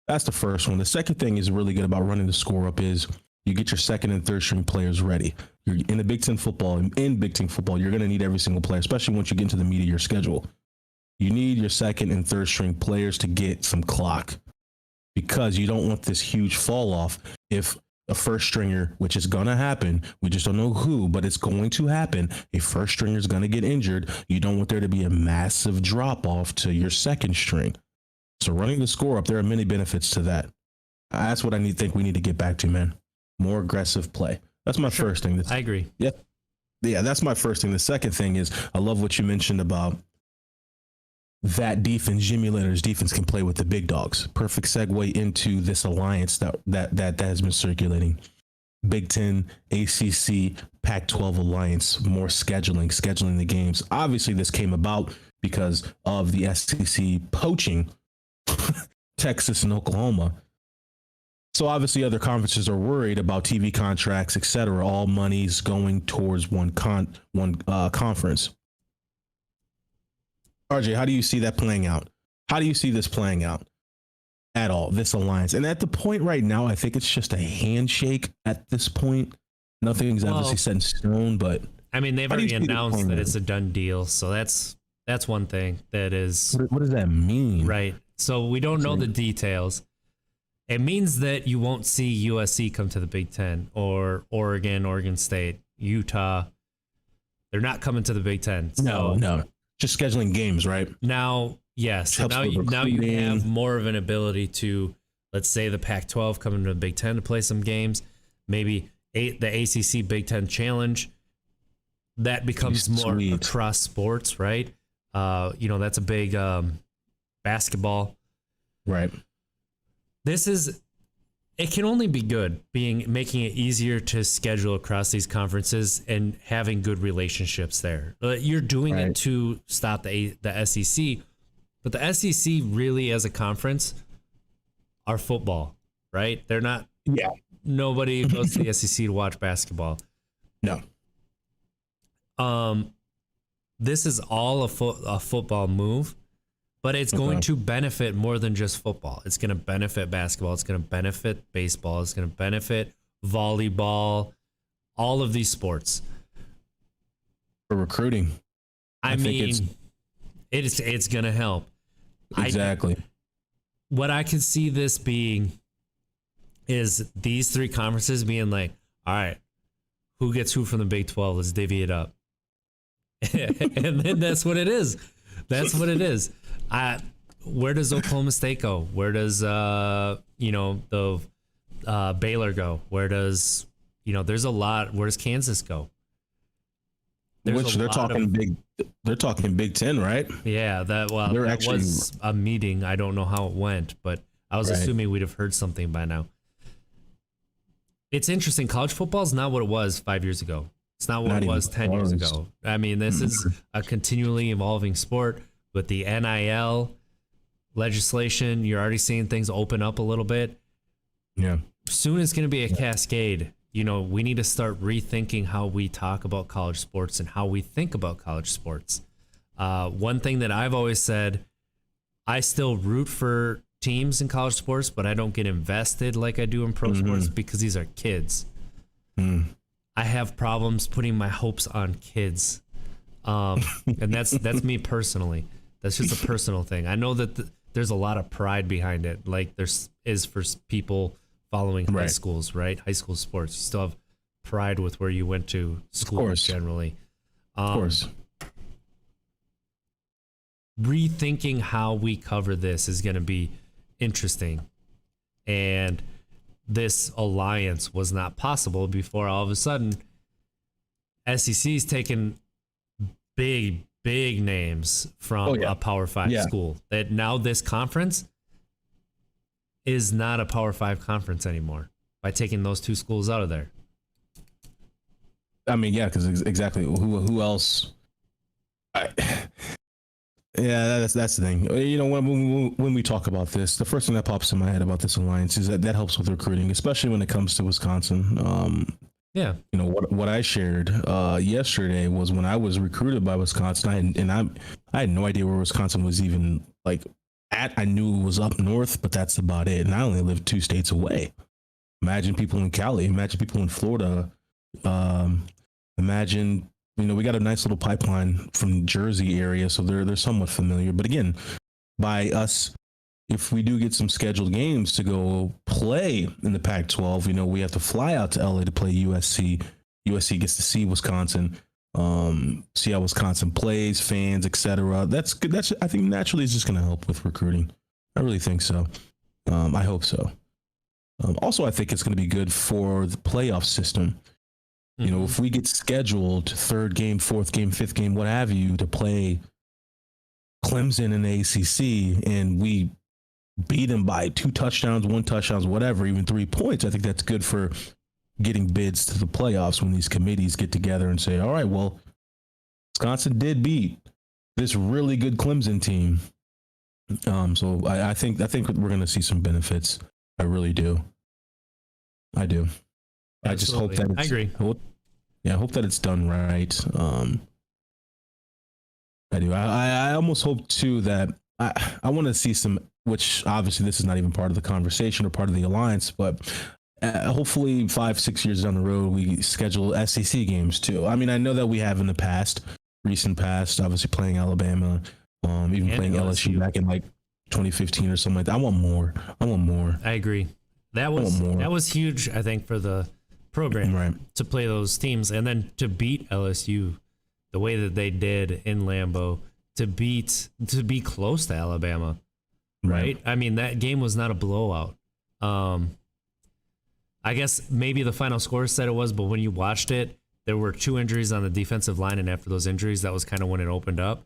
That's the first one. The second thing is really good about running the score up is you get your second and third string players ready. You're in the Big Ten football. In Big Ten football, you're going to need every single player, especially once you get into the meat of your schedule. You need your second and third string players to get some clock, because you don't want this huge fall off if a first stringer, which is going to happen. We just don't know who, but it's going to happen. A first stringer is going to get injured. You don't want there to be a massive drop off to your second string. So running the score up, there are many benefits to that. That's what think we need to get back to, man. More aggressive play. That's my first thing. I agree. Yeah. Yeah, that's my first thing. The second thing is I love what you mentioned about that defense. Jimmy Leonard's defense can play with the big dogs. Perfect segue into this alliance that has been circulating. Big Ten, ACC, Pac-12 alliance, more scheduling the games. Obviously, this came about because of the SEC poaching Texas and Oklahoma. So obviously other conferences are worried about TV contracts, et cetera. All money's going towards one conference. RJ, how do you see that playing out? How do you see this playing out at all, this alliance? And at the point right now, I think it's just a handshake at this point. Nothing's obviously set in stone, but I mean, they've already announced that it's a done deal. So that's one thing that is. What does that mean? Right. So we don't know the details. It means that you won't see USC come to the Big Ten or Oregon State, Utah. They're not coming to the Big Ten. So no. Just scheduling games, right? Now, yes. So now you have more of an ability to, let's say, the Pac-12 coming to the Big Ten to play some games. Maybe the ACC Big Ten Challenge. That becomes more across sports, right? That's a big basketball. Right. It can only be good making it easier to schedule across these conferences and having good relationships there. You're doing it to stop the SEC, but the SEC really as a conference are football, right? They're not. Yeah. Nobody goes to the SEC to watch basketball. No. This is all a football move. But it's going to benefit more than just football. It's going to benefit basketball. It's going to benefit baseball. It's going to benefit volleyball, all of these sports. For recruiting. I mean, it's going to help. Exactly. What I can see this being is these three conferences being like, all right, who gets who from the Big 12? Let's divvy it up. And then that's what it is. That's what it is. Where does Oklahoma State go? Where does the Baylor go? Where does there's a lot. Where does Kansas go? They're talking Big Ten, right? Yeah, that was a meeting. I don't know how it went, but I was assuming we'd have heard something by now. It's interesting. College football is not what it was 5 years ago. It's not what it was 10 years ago. I mean, this is a continually evolving sport. With the NIL legislation, you're already seeing things open up a little bit. Yeah. Soon it's going to be a cascade. We need to start rethinking how we talk about college sports and how we think about college sports. One thing that I've always said, I still root for teams in college sports, but I don't get invested like I do in pro sports because these are kids. I have problems putting my hopes on kids. And that's me personally. That's just a personal thing. I know that there's a lot of pride behind it, like there is for people following high schools, right? High school sports. You still have pride with where you went to school generally. Of course. Rethinking how we cover this is going to be interesting. And this alliance was not possible before all of a sudden SEC's taken big names from a Power 5 school. That now this conference is not a Power 5 conference anymore by taking those two schools out of there. I mean, yeah, because exactly who else? That's the thing. When we talk about this, the first thing that pops in my head about this alliance is that helps with recruiting, especially when it comes to Wisconsin. What I shared yesterday was when I was recruited by Wisconsin, I had no idea where Wisconsin was even at. I knew it was up north, but that's about it. And I only lived 2 states away. Imagine people in Cali. Imagine people in Florida. Imagine. We got a nice little pipeline from Jersey area, so they're somewhat familiar. But again, by us, if we do get some scheduled games to go play in the Pac-12, you know, we have to fly out to LA to play USC. USC gets to see Wisconsin, see how Wisconsin plays, fans, etc. That's good. I think naturally is just going to help with recruiting. I really think so. I hope so. Also, I think it's going to be good for the playoff system. You know, if we get scheduled third game, fourth game, fifth game, what have you, to play Clemson in the ACC, and we beat them by 2 touchdowns, 1 touchdowns, whatever, even 3 points, I think that's good for getting bids to the playoffs when these committees get together and say, all right, well, Wisconsin did beat this really good Clemson team. So I think we're going to see some benefits. I really do. I do. Absolutely. I just hope that I agree. I hope that it's done right. I do. I almost hope too that I want to see some, which obviously this is not even part of the conversation or part of the alliance, but hopefully 5-6 years down the road, we schedule SEC games too. I mean, I know that we have in the past, recent past, obviously playing Alabama, even and playing LSU back in like 2015 or something like that. I want more. I agree. That was huge, I think, for the program, right, to play those teams and then to beat LSU the way that they did in Lambeau, to be close to Alabama, right? I mean, that game was not a blowout. I guess maybe the final score said it was, but when you watched it, there were 2 injuries on the defensive line, and after those injuries, that was kind of when it opened up.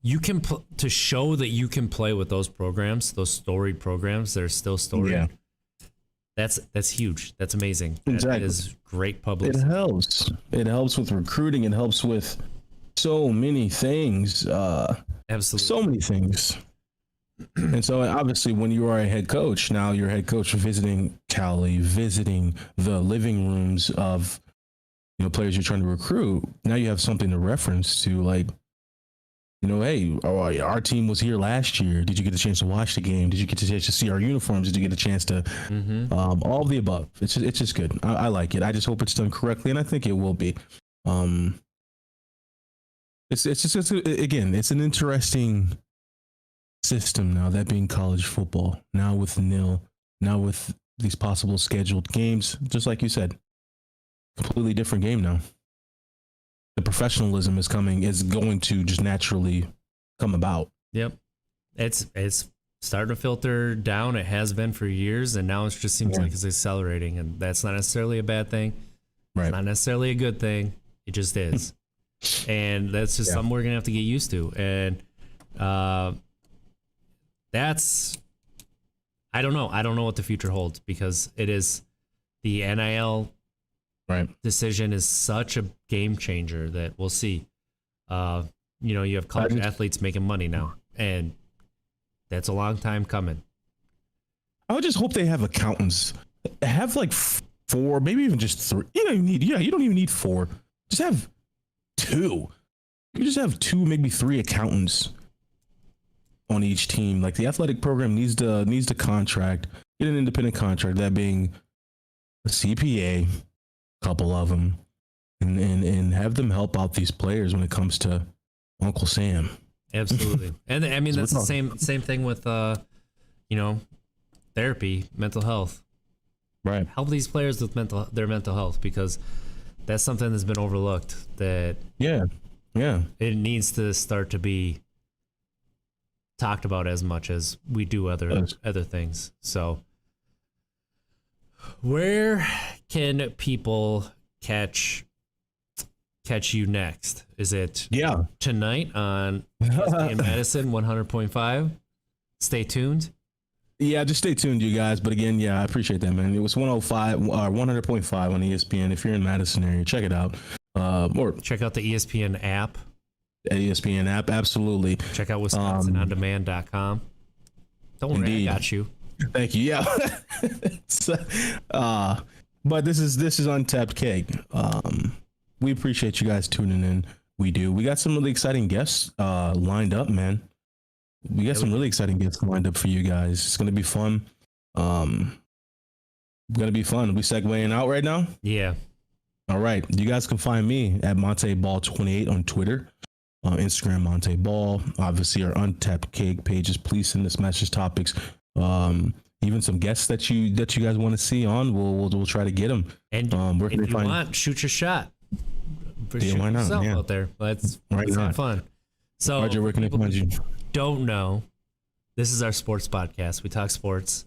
You can to show that you can play with those programs, those storied programs that are still storied. Yeah. That's huge. That's amazing. Exactly. That is great publicity. It helps. It helps with recruiting. It helps with so many things. Absolutely. So many things. And so obviously when you are a head coach, now you're a head coach visiting Cali, visiting the living rooms of, you know, players you're trying to recruit. Now you have something to reference to, like, you know, hey, our team was here last year. Did you get a chance to watch the game? Did you get a chance to see our uniforms? Did you get a chance to all of the above? It's just good. I like it. I just hope it's done correctly, and I think it will be. It's an interesting system now, that being college football. Now with nil, now with these possible scheduled games, just like you said, completely different game now. The professionalism is going to just naturally come about. Yep. It's starting to filter down. It has been for years, and now it just seems like it's accelerating, and that's not necessarily a bad thing. Right. It's not necessarily a good thing. It just is. And that's just something we're going to have to get used to. And that's, I don't know. I don't know what the future holds, because it is the NIL decision is such a game changer that we'll see. You know, you have college athletes making money now, and that's a long time coming. I would just hope they have accountants. Have like 4, maybe even just 3. You don't even need 4. Just have 2. You just have 2, maybe 3 accountants on each team. Like, the athletic program needs to contract, get an independent contract, that being a CPA, couple of them, and have them help out these players when it comes to Uncle Sam. Absolutely. And I mean, that's the same thing with you know, therapy, mental health. Right. Help these players with their mental health, because that's something that's been overlooked, that it needs to start to be talked about as much as we do other things. So where can people catch you next? Is it tonight on ESPN Madison 100.5? Stay tuned. Yeah, just stay tuned, you guys. But again, I appreciate that, man. It was 105 100.5 on ESPN. If you're in Madison area, check it out. Or check out the ESPN app. ESPN app, absolutely. Check out WisconsinOnDemand.com. Don't worry, indeed. I got you. Thank you. Yeah. But this is Untapped Keg. We appreciate you guys tuning in. We do. We got some really exciting guests lined up, man. We got some really exciting guests lined up for you guys. It's gonna be fun. We segueing out right now? Yeah. All right. You guys can find me at Montee Ball 28 on Twitter. Instagram Montee Ball. Obviously, our Untapped Keg pages. Please send us message topics. Even some guests that you guys want to see on. We'll try to get them. And where can if they you find want, shoot your shot. Yeah, why not? Yourself Yeah. out there. Let's Right have now. fun. So, Roger, where can they people find you? don't know, this is our sports podcast. We talk sports.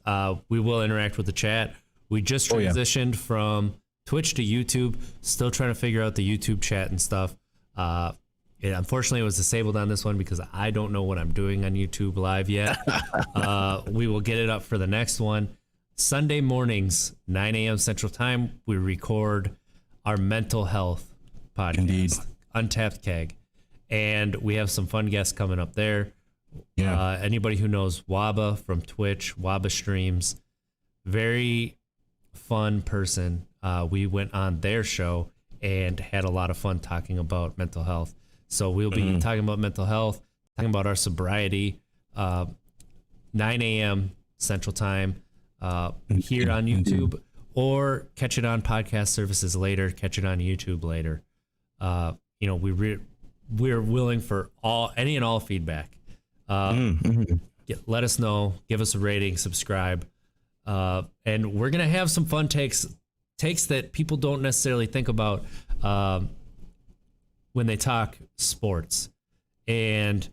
We will interact with the chat. We just Oh, yeah. transitioned from Twitch to YouTube. Still trying to figure out the YouTube chat and stuff. Unfortunately, it was disabled on this one because I don't know what I'm doing on YouTube Live yet. We will get it up for the next one. Sunday mornings, 9 a.m. Central Time, we record our mental health podcast, Indeed. Untapped Keg. And we have some fun guests coming up there. Yeah. Anybody who knows Waba from Twitch, Waba streams, very fun person. We went on their show and had a lot of fun talking about mental health. So we'll be talking about mental health, talking about our sobriety, 9 a.m. Central Time here on YouTube, or catch it on podcast services later, catch it on YouTube later. We're willing for any and all feedback. Let us know, give us a rating, subscribe, and we're gonna have some fun takes that people don't necessarily think about when they talk sports. And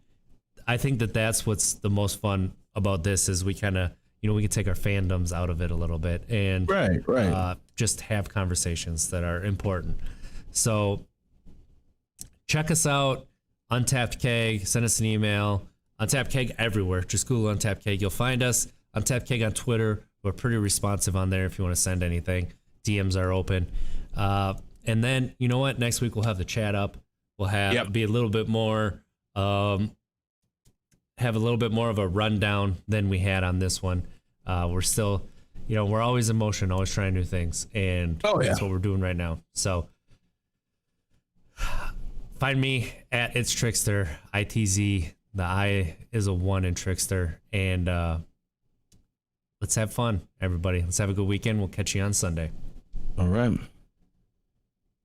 I think that's what's the most fun about this is we kind of we can take our fandoms out of it a little bit and Right. just have conversations that are important. So check us out, Untapped Keg. Send us an email. Untapped Keg everywhere. Just Google Untapped Keg. You'll find us. Untapped Keg on Twitter. We're pretty responsive on there if you want to send anything. DMs are open. And then, you know what? Next week we'll have the chat up. We'll have be a little bit more, have a little bit more of a rundown than we had on this one. We're still, we're always in motion, always trying new things. And that's what we're doing right now. So find me at It's Trickster, ITZ. The I is a 1 in Trickster. And let's have fun, everybody. Let's have a good weekend. We'll catch you on Sunday. All right.